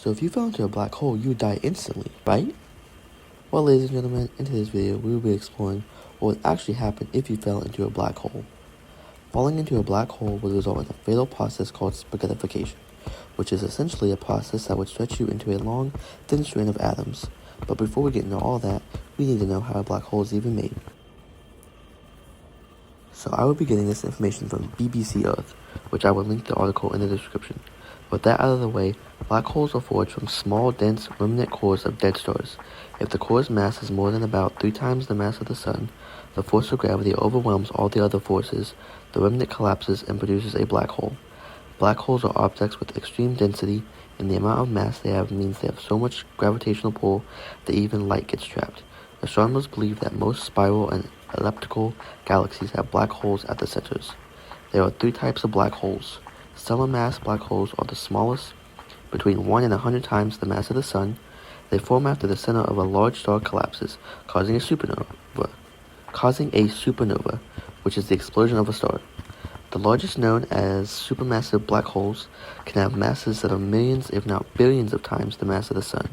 So if you fell into a black hole, you would die instantly, right? Well, ladies and gentlemen, in today's video, we will be exploring what would actually happen if you fell into a black hole. Falling into a black hole would result in a fatal process called spaghettification, which is essentially a process that would stretch you into a long, thin strand of atoms. But before we get into all that, we need to know how a black hole is even made. So I will be getting this information from BBC Earth, which I will link the article in the description. With that out of the way, black holes are forged from small, dense, remnant cores of dead stars. If the core's mass is more than about 3 times the mass of the Sun, the force of gravity overwhelms all the other forces, the remnant collapses and produces a black hole. Black holes are objects with extreme density, and the amount of mass they have means they have so much gravitational pull that even light gets trapped. Astronomers believe that most spiral and elliptical galaxies have black holes at the centers. There are 3 types of black holes. Stellar mass black holes are the smallest, between 1 and 100 times the mass of the Sun. They form after the center of a large star collapses, causing a supernova, which is the explosion of a star. The largest known as supermassive black holes can have masses that are millions, if not billions of times the mass of the Sun.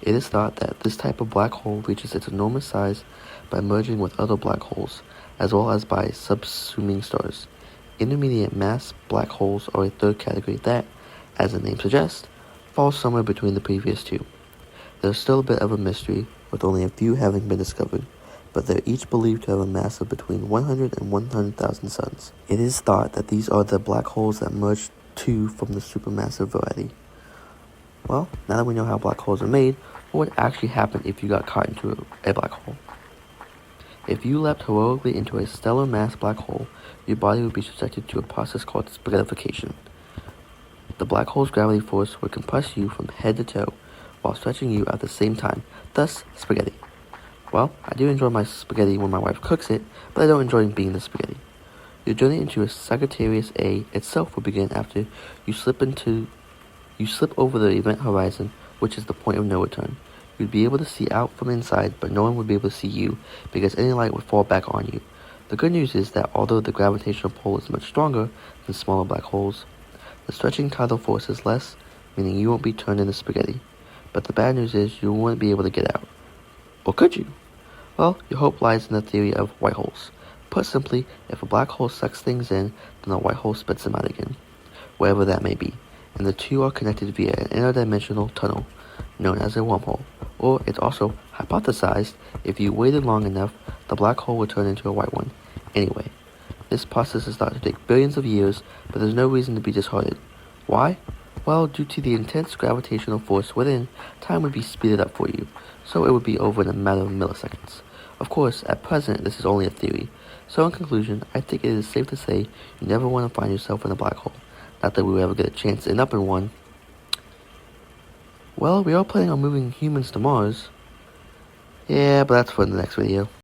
It is thought that this type of black hole reaches its enormous size by merging with other black holes, as well as by subsuming stars. Intermediate mass black holes are a third category that, as the name suggests, falls somewhere between the previous two. There's still a bit of a mystery, with only a few having been discovered, but they're each believed to have a mass of between 100 and 100,000 suns. It is thought that these are the black holes that merged two from the supermassive variety. Well, now that we know how black holes are made, what would actually happen if you got caught into a black hole? If you leapt heroically into a stellar mass black hole, your body would be subjected to a process called spaghettification. The black hole's gravity force would compress you from head to toe, while stretching you at the same time, thus spaghetti. Well, I do enjoy my spaghetti when my wife cooks it, but I don't enjoy being the spaghetti. Your journey into a Sagittarius A itself will begin after you slip over the event horizon, which is the point of no return. You'd be able to see out from inside, but no one would be able to see you, because any light would fall back on you. The good news is that although the gravitational pull is much stronger than smaller black holes, the stretching tidal force is less, meaning you won't be turned into spaghetti. But the bad news is you won't be able to get out. Or could you? Well, your hope lies in the theory of white holes. Put simply, if a black hole sucks things in, then a white hole spits them out again, wherever that may be, and the two are connected via an interdimensional tunnel, known as a wormhole. Or it's also hypothesized if you waited long enough, the black hole would turn into a white one. Anyway, this process is thought to take billions of years, but there's no reason to be disheartened. Why? Well, due to the intense gravitational force within, time would be speeded up for you, so it would be over in a matter of milliseconds. Of course, at present, this is only a theory, so in conclusion, I think it is safe to say you never want to find yourself in a black hole. Not that we will ever get a chance to end up in one. Well, we are planning on moving humans to Mars. Yeah, but that's for the next video.